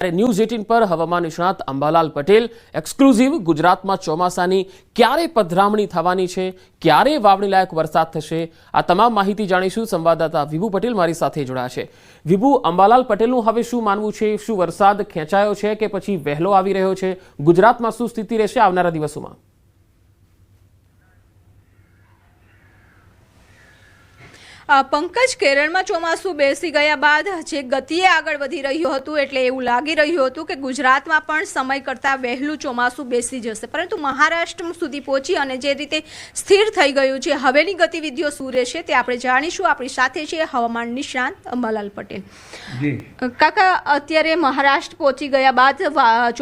News 18 પર હવામાન નિષ્ણાત અંબાલાલ પટેલ એક્સક્લુઝિવ ગુજરાતમાં ચોમાસાની ક્યારે પધરામણી થવાની છે, ક્યારે વાવણી લાયક વરસાદ થશે, આ તમામ માહિતી જાણીશું। સંવાદદાતા વિભુ પટેલ મારી સાથે જોડાયા છે। વિભુ, અંબાલાલ પટેલનું હવે શું માનવું છે? શું વરસાદ ખેંચાયો છે કે પછી વહેલો આવી રહ્યો છે? ગુજરાતમાં શું સ્થિતિ રહેશે આવનારા દિવસોમાં? પંકજ, કેરળમાં ચોમાસું બેસી ગયા બાદ જે ગતિએ આગળ વધી રહ્યું હતું એટલે એવું લાગી રહ્યું હતું કે ગુજરાતમાં પણ સમય કરતાં વહેલું ચોમાસું બેસી જશે, પરંતુ મહારાષ્ટ્ર સુધી પહોંચી અને જે રીતે સ્થિર થઈ ગયું છે, હવેની ગતિવિધિઓ શું રહેશે તે આપણે જાણીશું। આપણી સાથે છે હવામાન નિષ્ણાત અંબાલાલ પટેલ। કાકા, અત્યારે મહારાષ્ટ્ર પહોંચી ગયા બાદ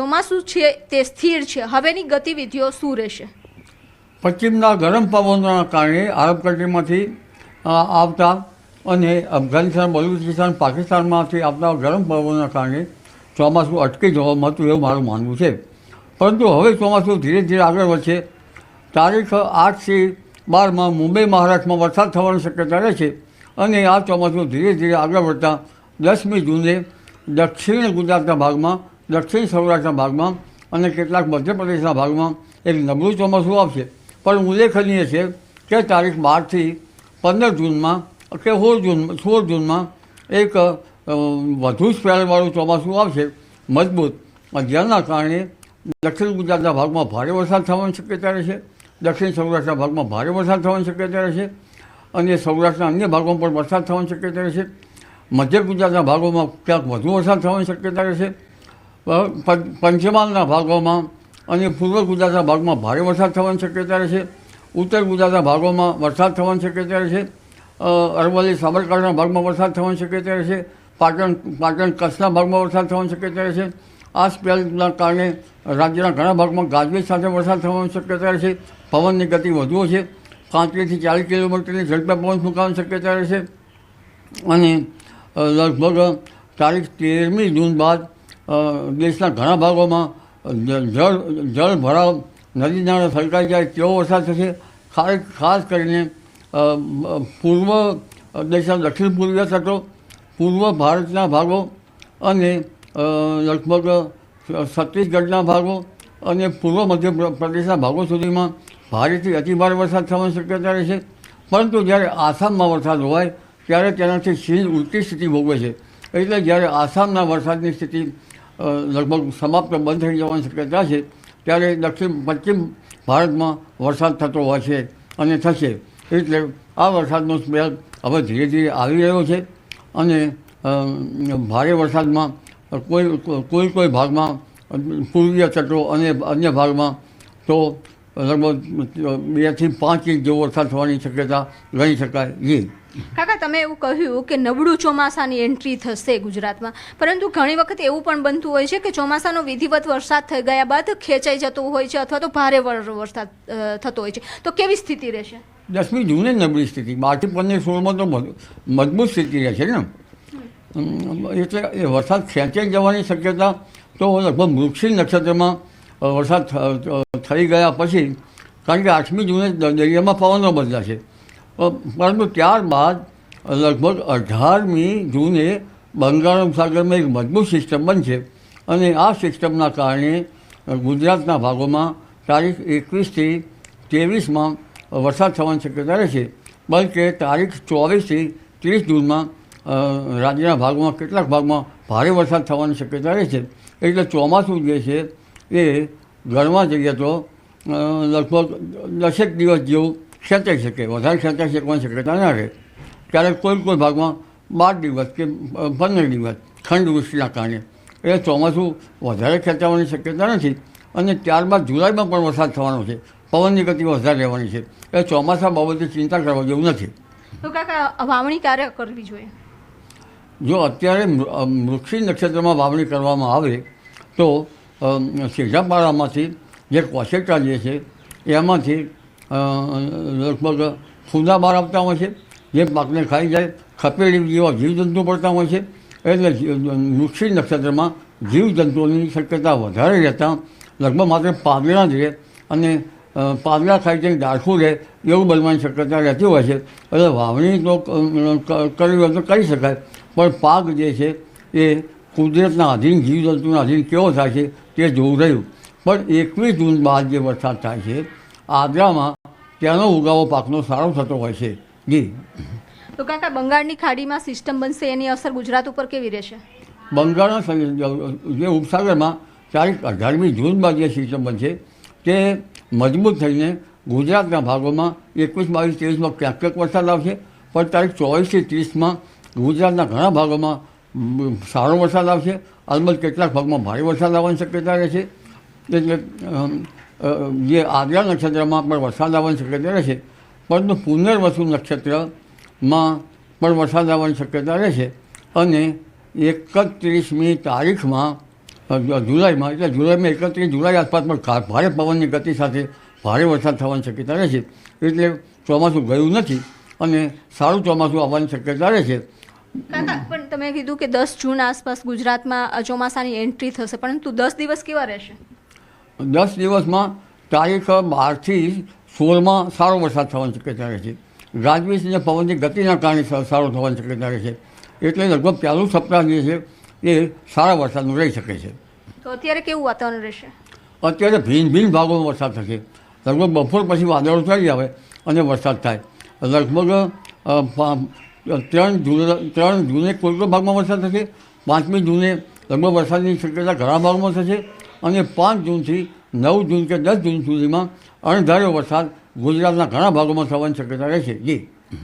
ચોમાસું છે તે સ્થિર છે, હવેની ગતિવિધિઓ શું રહેશે? પશ્ચિમના ગરમ પવનોના કારણે આરબ કન્ટ્રીમાંથી આવતા અને અફઘાનિસ્તાન, બલુચિસ્તાન, પાકિસ્તાનમાંથી આવતા ગરમ પવનોના કારણે ચોમાસું અટકી જવાનું હતું એવું મારું માનવું છે। પરંતુ હવે ચોમાસું ધીરે ધીરે આગળ વધશે। તારીખ 8 થી 12 મુંબઈ, મહારાષ્ટ્રમાં વરસાદ થવાની શક્યતા રહે છે અને આ ચોમાસું ધીરે ધીરે આગળ વધતા 10મી જૂને દક્ષિણ ગુજરાતના ભાગમાં, દક્ષિણ સૌરાષ્ટ્રના ભાગમાં અને કેટલાક મધ્યપ્રદેશના ભાગમાં એક નબળું ચોમાસું આવશે। પણ ઉલ્લેખનીય છે કે તારીખ 12 થી 15 જૂનમાં કે 16 જૂનમાં એક વધુ સ્પેલવાળું ચોમાસું આવશે, મજબૂત, જેના કારણે દક્ષિણ ગુજરાતના ભાગમાં ભારે વરસાદ થવાની શક્યતા રહેશે, દક્ષિણ સૌરાષ્ટ્રના ભાગમાં ભારે વરસાદ થવાની શક્યતા રહેશે અને સૌરાષ્ટ્રના અન્ય ભાગોમાં પણ વરસાદ થવાની શક્યતા રહેશે। મધ્ય ગુજરાતના ભાગોમાં ક્યાંક વધુ વરસાદ થવાની શક્યતા રહેશે। પંચમહાલના ભાગોમાં અને પૂર્વ ગુજરાતના ભાગમાં ભારે વરસાદ થવાની શક્યતા રહેશે। ઉત્તર ગુજરાતના ભાગોમાં વરસાદ થવાની શક્યતા રહેશે। અરવલ્લી, સાબરકાંઠાના ભાગમાં વરસાદ થવાની શક્યતા રહેશે। પાટણ, કચ્છના ભાગમાં વરસાદ થવાની શક્યતા રહેશે। આ સ્પેલના કારણે રાજ્યના ઘણા ભાગમાં ગાજવીજ સાથે વરસાદ થવાની શક્યતા રહેશે। પવનની ગતિ વધુ હશે, 35 થી 40 કિલોમીટરની ઝડપે પવન ફૂંકાવાની શક્યતા રહેશે અને લગભગ તારીખ 13મી જૂન બાદ દેશના ઘણા ભાગોમાં જળ ભરાવ, નદી નાળા છલકાઈ જાય તેવો વરસાદ થશે। ખાસ કરીને પૂર્વ દેશના દક્ષિણ પૂર્વીય તટો, પૂર્વ ભારતના ભાગો અને લગભગ છત્તીસગઢના ભાગો અને પૂર્વ મધ્ય પ્રદેશના ભાગો સુધીમાં ભારેથી અતિભારે વરસાદ થવાની શક્યતા રહેશે। પરંતુ જ્યારે આસામમાં વરસાદ હોય ત્યારે તેનાથી ચીન ઉલટી સ્થિતિ ભોગવે છે, એટલે જ્યારે આસામના વરસાદની સ્થિતિ લગભગ સમાપ્ત બંધ થઈ જવાની શક્યતા છે ત્યારે પશ્ચિમ ભારતમાં વરસાદ થતો હોય છે અને થશે। એટલે આ વરસાદનો સ્પેલ હવે ધીરે ધીરે આવી રહ્યો છે અને ભારે વરસાદમાં કોઈ ભાગમાં પૂર્વીય તટો અને અન્ય ભાગમાં તો લગભગ 2 થી 5 ઇંચ જેવો વરસાદ થવાની શક્યતા ગણી શકાય। કાકા, તમે એવું કહ્યું કે નબળું ચોમાસાની એન્ટ્રી થશે ગુજરાતમાં, પરંતુ ઘણી વખત એવું પણ બનતું હોય છે કે ચોમાસાનો વિધિવત વરસાદ થઈ ગયા બાદ ખેંચાઈ જતો હોય છે અથવા તો ભારે વરસાદ થતો હોય છે, તો કેવી સ્થિતિ રહેશે? 10મી જૂને નબળી સ્થિતિ, 12 થી 15, 16માં તો મજબૂત સ્થિતિ રહેશે ને। એટલે એ વરસાદ ખેંચાઈ જવાની શક્યતા તો લગભગ મૃગશીર નક્ષત્રમાં વરસાદ થઈ ગયા પછી, કારણ કે 8મી જૂને દરિયામાં પવનો બદલાશે, પરંતુ ત્યારબાદ લગભગ 18મી જૂને બંગાળ ઉપસાગરમાં એક મજબૂત સિસ્ટમ બનશે અને આ સિસ્ટમના કારણે ગુજરાતના ભાગોમાં તારીખ 21 થી 23માં વરસાદ થવાની શક્યતા રહેશે। બલકે તારીખ 24 થી 30 જૂનમાં રાજ્યના ભાગોમાં કેટલાક ભાગમાં ભારે વરસાદ થવાની શક્યતા રહેશે। એટલે ચોમાસું જે છે એ ગણવા જઈએ તો લગભગ 10 દિવસ જેવું ખેંચાઈ શકે, વધારે ખેંચાઈ શકવાની શક્યતા ના રહે। ક્યારેક કોઈ ભાગમાં 12 દિવસ કે 15 દિવસ ખંડવૃષ્ટિના કારણે એ ચોમાસું વધારે ખેંચાવાની શક્યતા નથી અને ત્યારબાદ જુલાઈમાં પણ વરસાદ થવાનો છે, પવનની ગતિ વધારે રહેવાની છે। એ ચોમાસા બાબતે ચિંતા કરવા જેવું નથી। તો કાકા, વાવણી ક્યારે કરવી જોઈએ? જો અત્યારે મૃગશીર નક્ષત્રમાં વાવણી કરવામાં આવે તો સીધાપાડામાંથી જે કોસેટા જે છે એમાંથી લગભગ ફૂંદા બહાર આવતા હોય છે, જે પાકને ખાઈ જાય, ખપેડી જેવા જીવજંતુ પડતા હોય છે। એટલે મૃગશીર નક્ષત્રમાં જીવજંતુઓની શક્યતા વધારે રહેતા લગભગ માત્ર પાંદડા જ રહે અને પાંદડા ખાઈ જઈને ડાળખું રહે એવું બનવાની શક્યતા રહેતી હોય છે। એટલે વાવણી તો કરવી હોય તો કરી શકાય, પણ પાક જે છે એ કુદરતના આધીન જીવજંતુના આધીન કેવો થાય છે તે જોવું રહ્યું. પણ 21 જૂન બાદ જે વરસાદ થાય છે આદ્રામાં ત્યાંનો ઉગાવો પાકનો સારો થતો હોય છે. જી. તો કાકા બંગાળની ખાડીમાં સિસ્ટમ બનશે, એની અસર ગુજરાત ઉપર કેવી રહેશે? બંગાળના જે ઉપસાગરમાં તારીખ 18મી જૂન બાદ જે સિસ્ટમ બનશે તે મજબૂત થઈને ગુજરાતના ભાગોમાં 21, 22, 23માં ક્યાંક ક્યાંક વરસાદ આવશે. પણ તારીખ 24 થી 30માં ગુજરાતના ઘણા ભાગોમાં સારો વરસાદ આવશે. અલબત્ત કેટલાક ભાગમાં ભારે વરસાદ આવવાની શક્યતા રહેશે. એટલે જે આદ્રા નક્ષત્રમાં પણ વરસાદ આવવાની શક્યતા રહેશે. પરંતુ પુનર્વસુ નક્ષત્રમાં પણ વરસાદ આવવાની શક્યતા રહેશે. અને 31મી તારીખમાં જુલાઈમાં, એટલે જુલાઈમાં 31 જુલાઈ આસપાસ પણ ભારે પવનની ગતિ સાથે ભારે વરસાદ થવાની શક્યતા રહેશે. એટલે ચોમાસું ગયું નથી અને સારું ચોમાસું આવવાની શક્યતા રહેશે. કાકા, પણ તમે કીધું કે 10 જૂન આસપાસ ગુજરાતમાં ચોમાસાની એન્ટ્રી થશે, પરંતુ 10 દિવસ કેવા રહેશે? 10 દિવસમાં તારીખ 12 થી 16માં સારો વરસાદ થવાની શક્યતા રહેશે. ગાજવીજ અને પવનની ગતિના કારણે સારો થવાની શક્યતા રહેશે. એટલે લગભગ પહેલું સપ્તાહ જે છે એ સારા વરસાદનું રહી શકે છે. તો અત્યારે કેવું વાતાવરણ રહેશે? અત્યારે ભિન્ન ભાગોમાં વરસાદ થશે. લગભગ બપોર પછી વાદળો થઈ આવે અને વરસાદ થાય. લગભગ 3 જૂને કોઈ કોઈ ભાગમાં વરસાદ થશે. 5મી જૂને લગભગ વરસાદની શક્યતા ઘણા ભાગમાં થશે. અને 5 જૂનથી 9 જૂન કે 10 જૂન સુધીમાં અણધાર્યો વરસાદ ગુજરાતના ઘણા ભાગોમાં થવાની શક્યતા રહેશે. જી.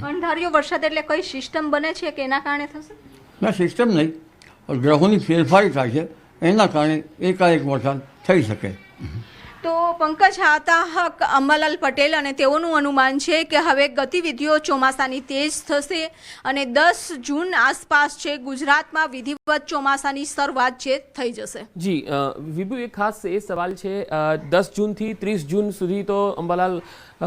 અણધાર્યો વરસાદ એટલે કઈ સિસ્ટમ બને છે કે એના કારણે થશે? ના, સિસ્ટમ નહીં, ગ્રહોની ફેરફારી થાય છે એના કારણે એકાએક વરસાદ થઈ શકે. તો પંકજ હતા અંબાલાલ પટેલ અને તેઓનું અનુમાન છે કે હવે ગતિવિધિઓ ચોમાસાની તેજ થશે અને 10 જૂન આસપાસ છે ગુજરાતમાં વિધિવત ચોમાસાની શરૂઆત છે થઈ જશે. જી વિભુ, એક ખાસ એ સવાલ છે, 10 જૂનથી 30 જૂન સુધી તો અંબાલાલ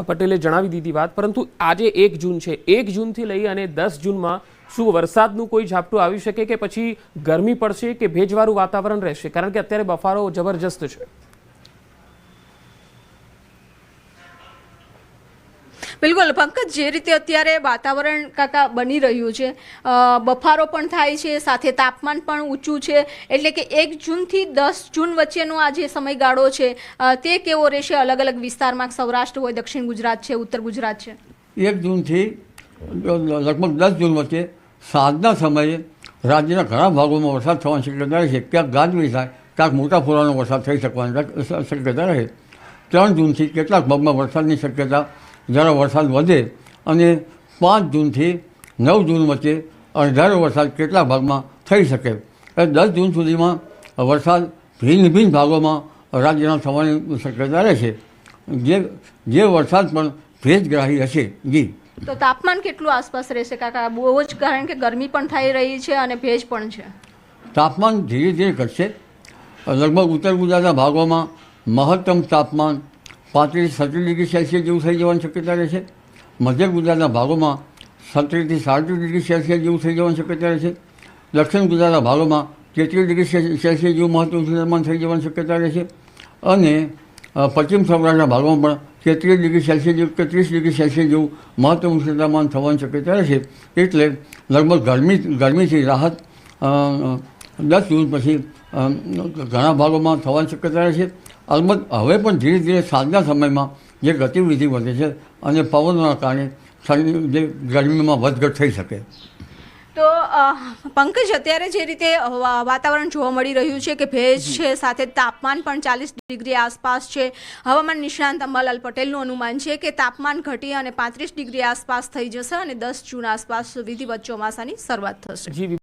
પટેલે જણાવી દીધી વાત, પરંતુ આજે 1 જૂન છે. 1 જૂનથી લઈ અને 10 જૂનમાં શું વરસાદનું કોઈ ઝાપટું આવી શકે કે પછી ગરમી પડશે કે ભેજવાળું વાતાવરણ રહેશે? કારણ કે અત્યારે બફારો જબરજસ્ત છે. બિલકુલ પંકજ, જે રીતે અત્યારે વાતાવરણ કાકા બની રહ્યું છે, બફારો પણ થાય છે, સાથે તાપમાન પણ ઊંચું છે, એટલે કે 1 જૂનથી 10 જૂન વચ્ચેનો આ જે સમયગાળો છે તે કેવો રહેશે અલગ અલગ વિસ્તારમાં? સૌરાષ્ટ્ર હોય, દક્ષિણ ગુજરાત છે, ઉત્તર ગુજરાત છે. 1 જૂનથી લગભગ 10 જૂન વચ્ચે સાંજના સમયે રાજ્યના ઘણા ભાગોમાં વરસાદ થવાની શક્યતા રહેશે. ક્યાંક ગાજવીજ થાય, ક્યાંક મોટા ફોરાનો વરસાદ થઈ શકવાની શક્યતા રહે. 3 જૂનથી કેટલાક ભાગમાં વરસાદની શક્યતા જરા વરસાદ વધે અને 5 જૂનથી 9 જૂન વચ્ચે અણધાર્યો વરસાદ કેટલાક ભાગમાં થઈ શકે. 10 જૂન સુધીમાં વરસાદ ભિન્ન ભાગોમાં રાજ્યના થવાની શક્યતા રહેશે. જે વરસાદ પણ ભેજગ્રાહી હશે. જી. તો તાપમાન કેટલું આસપાસ રહેશે કાકા? બહુ જ, કારણ કે ગરમી પણ થઈ રહી છે અને ભેજ પણ છે. તાપમાન ધીરે ધીરે ઘટશે. લગભગ ઉત્તર ગુજરાતના ભાગોમાં મહત્તમ તાપમાન 35-36 ડિગ્રી સેલ્સિયસ જેવું થઈ જવાની શક્યતા રહેશે. મધ્ય ગુજરાતના ભાગોમાં 17 થી 37 ડિગ્રી સેલ્સિયસ જેવું થઈ જવાની શક્યતા રહેશે. દક્ષિણ ગુજરાતના ભાગોમાં 33 ડિગ્રી સેલ્સિયસ જેવું મહત્તમ તાપમાન થઈ જવાની શક્યતા રહેશે. અને પશ્ચિમ સૌરાષ્ટ્રના ભાગોમાં પણ 33 ડિગ્રી સેલ્સિયસ જેવું કે 30 ડિગ્રી સેલ્સિયસ જેવું મહત્તમ તાપમાન થવાની શક્યતા રહેશે. એટલે લગભગ ગરમીથી રાહત 10 જૂન પછી ઘણા ભાગોમાં થવાની શક્યતા રહેશે. અલબત્ત હવે પણ ધીરે ધીરે સાંજના સમયમાં જે ગતિવિધિ વધે છે અને પવનના કારણે જે ગરમીમાં વધઘટ થઈ શકે. તો પંકજ, અત્યારે જે રીતે વાતાવરણ જોવા મળી રહ્યું છે કે ભેજ છે, સાથે તાપમાન પણ 40 ડિગ્રી આસપાસ છે. હવામાન નિષ્ણાંત અંબાલાલ પટેલનું અનુમાન છે કે તાપમાન ઘટી અને 35 ડિગ્રી આસપાસ થઈ જશે અને 10 જૂન આસપાસ વિધિવત ચોમાસાની શરૂઆત થશે.